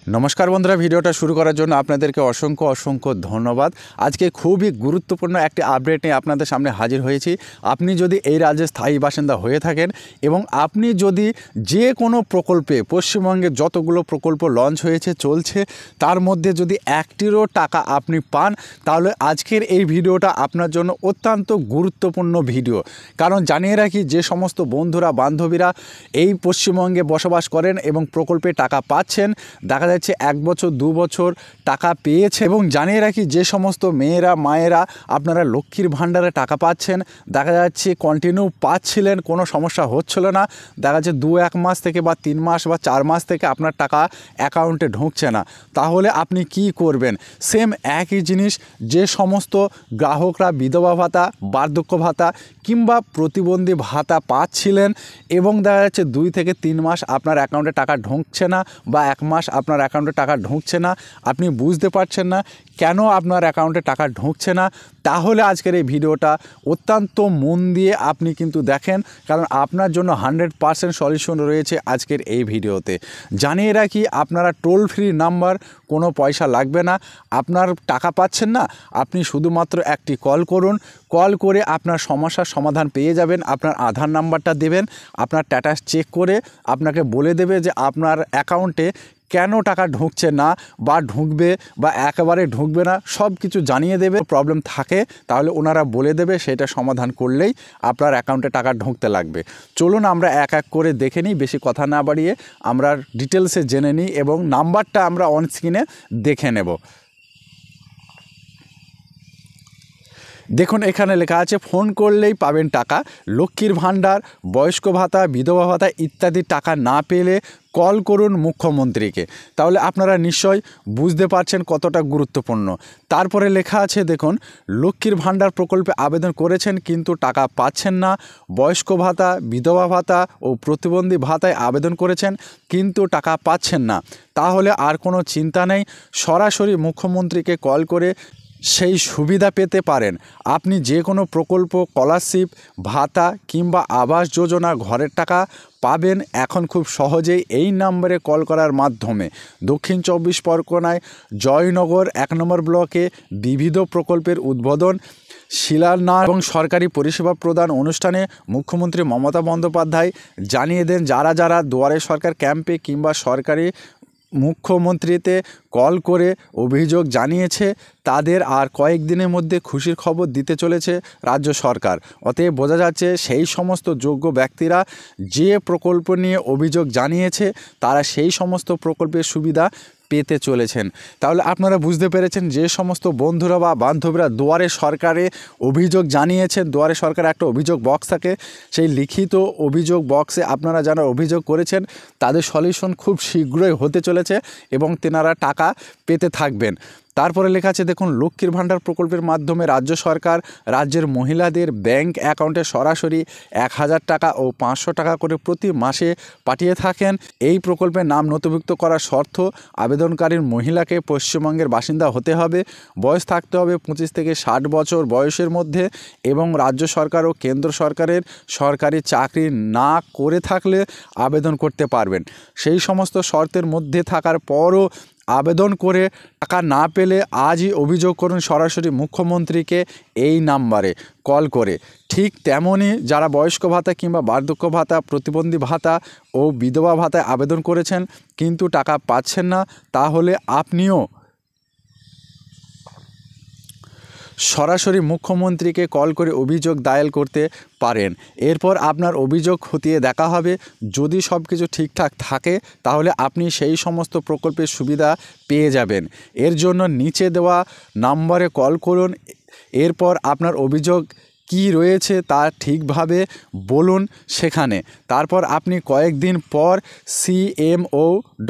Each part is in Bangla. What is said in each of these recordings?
नमस्कार बंधुरा भिडियोटा शुरू करार जोन्नो आपनादेरके असंख्य असंख्य धन्यवाद। आज के खूबই गुरुत्वपूर्ण एक आपडेट निये आपनादेर सामने हाजिर हयेछि। आपनि जोदि एई राज्ये स्थायी बासिंदा हये थाकेन एबं आपनि जोदि जे कोनो प्रकल्पे पश्चिमबंगे जतगुलो प्रकल्प लंच हयेছে चलছে तार मध्य जोदि एकटिरो टाका आपनि पान ताहले आजकेर एई भिडियोटा आपनार जोन्नो अत्यंत गुरुत्वपूर्ण भिडियो। कारण जानिये राखि जे समस्त बंधुरा बान्धबीरा एई पश्चिमबंगे बसबास करेन एबं प्रकल्पे टाका पाচ্ছেন দেখা যাচ্ছে এক বছর দু বছর টাকা পেয়েছে এবং জানিয়ে রাখি যে সমস্ত মেয়েরা মায়েরা আপনারা লক্ষ্মীর ভাণ্ডারে টাকা পাচ্ছেন দেখা যাচ্ছে কন্টিনিউ পাচ্ছিলেন কোনো সমস্যা হচ্ছিল না দেখা যাচ্ছে 2-1 মাস থেকে বা 3 মাস বা 4 মাস থেকে আপনার টাকা অ্যাকাউন্টে ঢুকছে না তাহলে আপনি কি করবেন সেম একই জিনিস যে সমস্ত গ্রাহকরা বিধবা ভাতা বার্ধক্য ভাতা কিংবা প্রতিবন্ধী ভাতা পাচ্ছিলেন এবং দেখা যাচ্ছে 2 থেকে 3 মাস আপনার অ্যাকাউন্টে টাকা ঢুকছে না বা 1 মাস আপনার অ্যাকাউন্টে টাকা ঢুকছে না আপনি বুঝতে পারছেন না কেন আপনার অ্যাকাউন্টে টাকা ঢুকছে না তাহলে আজকের এই ভিডিওটা অত্যন্ত মন দিয়ে আপনি কিন্তু দেখেন কারণ আপনার জন্য 100% সলিউশন রয়েছে আজকের এই ভিডিওতে। জানিয়ে রাখি আপনারা টোল ফ্রি নাম্বার কোনো পয়সা লাগবে না আপনার টাকা পাচ্ছেন না আপনি শুধুমাত্র একটি কল করুন কল করে আপনার সমস্যার সমাধান পেয়ে যাবেন আপনার আধার নাম্বারটা দেবেন আপনার স্ট্যাটাস চেক করে আপনাকে বলে দেবে যে আপনার অ্যাকাউন্টে কেন টাকা ঢুকছে না বা ঢুকবে বা একেবারে ঢুকবে না সব কিছু জানিয়ে দেবে প্রবলেম থাকে তাহলে ওনারা বলে দেবে সেটা সমাধান করলেই আপনার অ্যাকাউন্টে টাকা ঢুকতে লাগবে। চলুন আমরা এক এক করে দেখে নিই বেশি কথা না বাড়িয়ে আমরা ডিটেলসে জেনে নিই এবং নাম্বারটা আমরা অন স্ক্রিনে দেখে নেব। দেখুন এখানে লেখা আছে ফোন করলেই পাবেন টাকা লক্ষ্মীর ভাণ্ডার বয়স্ক ভাতা বিধবা ভাতা ইত্যাদি টাকা না পেলে কল করুন মুখ্যমন্ত্রীকে। তাহলে আপনারা নিশ্চয় বুঝতে পারছেন কতটা গুরুত্বপূর্ণ। তারপরে লেখা আছে দেখুন লক্ষ্মীর ভাণ্ডার প্রকল্পে আবেদন করেছেন কিন্তু টাকা পাচ্ছেন না বয়স্ক ভাতা বিধবা ভাতা ও প্রতিবন্ধী ভাতায় আবেদন করেছেন কিন্তু টাকা পাচ্ছেন না তাহলে আর কোনো চিন্তা নেই সরাসরি মুখ্যমন্ত্রীকে কল করে সেই সুবিধা পেতে পারেন। আপনি যে কোনো প্রকল্প স্কলারশিপ ভাতা কিংবা আবাস যোজনা ঘরের টাকা পাবেন এখন খুব সহজেই এই নম্বরে কল করার মাধ্যমে। দক্ষিণ 24 পরগনায় জয়নগর 1 নম্বর ব্লকে বিবিধ প্রকল্পের উদ্বোধন শিলান্যাস এবং সরকারি পরিষেবা প্রদান অনুষ্ঠানে মুখ্যমন্ত্রী মমতা বন্দ্যোপাধ্যায় জানিয়ে দেন যারা যারা দুয়ারে সরকার ক্যাম্পে কিংবা সরকারি মুখ্যমন্ত্রীতে কল করে অভিযোগ জানিয়েছে তাদের আর কয়েকদিনের মধ্যে খুশির খবর দিতে চলেছে রাজ্য সরকার। অতএব বোঝা যাচ্ছে সেই সমস্ত যোগ্য ব্যক্তিরা যে প্রকল্প নিয়ে অভিযোগ জানিয়েছে তারা সেই সমস্ত প্রকল্পের সুবিধা পেতে চলেছেন। তাহলে আপনারা বুঝতে পেরেছেন যে সমস্ত বন্ধুরা বা বান্ধবীরা দুয়ারে সরকারে অভিযোগ জানিয়েছেন দুয়ারে সরকার একটা অভিযোগ বক্স থাকে সেই লিখিত অভিযোগ বক্সে আপনারা যারা অভিযোগ করেছেন তাদের সলিউশন খুব শীঘ্রই হতে চলেছে এবং তেনারা টাকা পেতে থাকবেন। তারপরে লেখা আছে দেখুন লক্ষ্মীর ভাণ্ডার প্রকল্পের মাধ্যমে রাজ্য সরকার রাজ্যের মহিলাদের ব্যাংক অ্যাকাউন্টে সরাসরি 1000 টাকা ও 500 টাকা করে প্রতি মাসে পাঠিয়ে থাকেন। এই প্রকল্পের নাম নথিভুক্ত করার শর্ত আবেদনকারীর মহিলাকে পশ্চিমবঙ্গের বাসিন্দা হতে হবে বয়স থাকতে হবে 25 থেকে 60 বছর বয়সের মধ্যে এবং রাজ্য সরকার ও কেন্দ্র সরকারের সরকারি চাকরি না করে থাকলে আবেদন করতে পারবেন। সেই সমস্ত শর্তের মধ্যে থাকার পরও আবেদন করে টাকা না পেলে আজই অভিযোগ করুন সরাসরি মুখ্যমন্ত্রীকে এই নাম্বারে কল করে। ঠিক তেমনই যারা বয়স্ক ভাতা কিংবা বার্ধক্য ভাতা প্রতিবন্ধী ভাতা ও বিধবা ভাতায় আবেদন করেছেন কিন্তু টাকা পাচ্ছেন না তাহলে আপনিও সরাসরি মুখ্যমন্ত্রীকে কল করে অভিযোগ দায়ের করতে পারেন। এরপর আপনার অভিযোগ খতিয়ে দেখা হবে যদি সব কিছু ঠিকঠাক থাকে তাহলে আপনি সেই সমস্ত প্রকল্পের সুবিধা পেয়ে যাবেন। এর জন্য নিচে দেওয়া নম্বরে কল করুন এরপর আপনার অভিযোগ কি রয়েছে তা ঠিকভাবে বলুন সেখানে তারপর আপনি কয়েকদিন পর cmo.wb.gov.in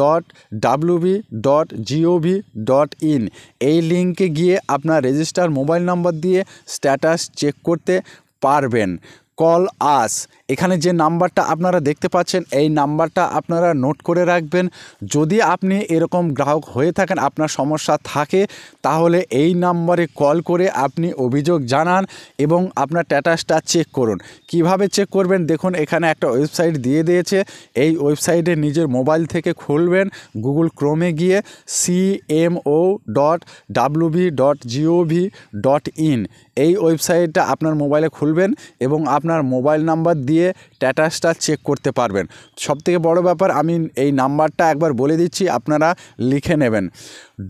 এই লিঙ্কে গিয়ে আপনার রেজিস্টার মোবাইল নম্বর দিয়ে স্ট্যাটাস চেক করতে পারবেন। কল আস এখানে যে নাম্বারটা আপনারা দেখতে পাচ্ছেন এই নাম্বারটা আপনারা নোট করে রাখবেন। যদি আপনি এরকম গ্রাহক হয়ে থাকেন, আপনার সমস্যা থাকে, তাহলে এই নাম্বারে কল করে আপনি অভিযোগ জানান এবং আপনার স্ট্যাটাসটা চেক করুন। কিভাবে চেক করবেন দেখুন, এখানে একটা ওয়েবসাইট দিয়ে দিয়েছে। এই ওয়েবসাইটে নিজের মোবাইল থেকে খুলবেন, গুগল ক্রোমে গিয়ে cmo.wb.gov.in এই ওয়েবসাইটটা আপনার মোবাইলে খুলবেন এবং আপনার মোবাইল নাম্বার দিয়ে স্ট্যাটাসটা চেক করতে পারবেন। সবথেকে বড় ব্যাপার, আমি এই নাম্বারটা একবার বলে দিচ্ছি, আপনারা লিখে নেবেন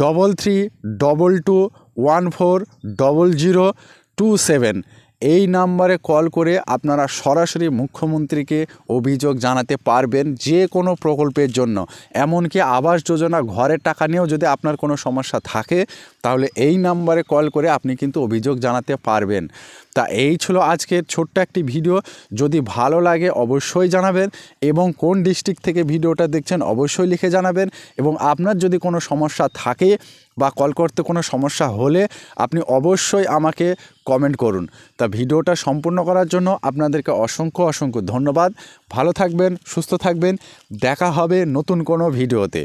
3322140027। এই নাম্বারে কল করে আপনারা সরাসরি মুখ্যমন্ত্রীকে অভিযোগ জানাতে পারবেন যে কোনো প্রকল্পের জন্য। এমনকি আবাস যোজনা ঘরের টাকা নিয়েও যদি আপনার কোনো সমস্যা থাকে, তাহলে এই নাম্বারে কল করে আপনি কিন্তু অভিযোগ জানাতে পারবেন। তা এই ছিল আজকের ছোট্ট একটি ভিডিও। যদি ভালো লাগে অবশ্যই জানাবেন এবং কোন ডিস্ট্রিক্ট থেকে ভিডিওটা দেখছেন অবশ্যই লিখে জানাবেন। এবং আপনার যদি কোনো সমস্যা থাকে বা কল করতে কোনো সমস্যা হলে আপনি অবশ্যই আমাকে কমেন্ট করুন। তা ভিডিওটা সম্পূর্ণ করার জন্য আপনাদেরকে অসংখ্য অসংখ্য ধন্যবাদ। ভালো থাকবেন, সুস্থ থাকবেন, দেখা হবে নতুন কোনো ভিডিওতে।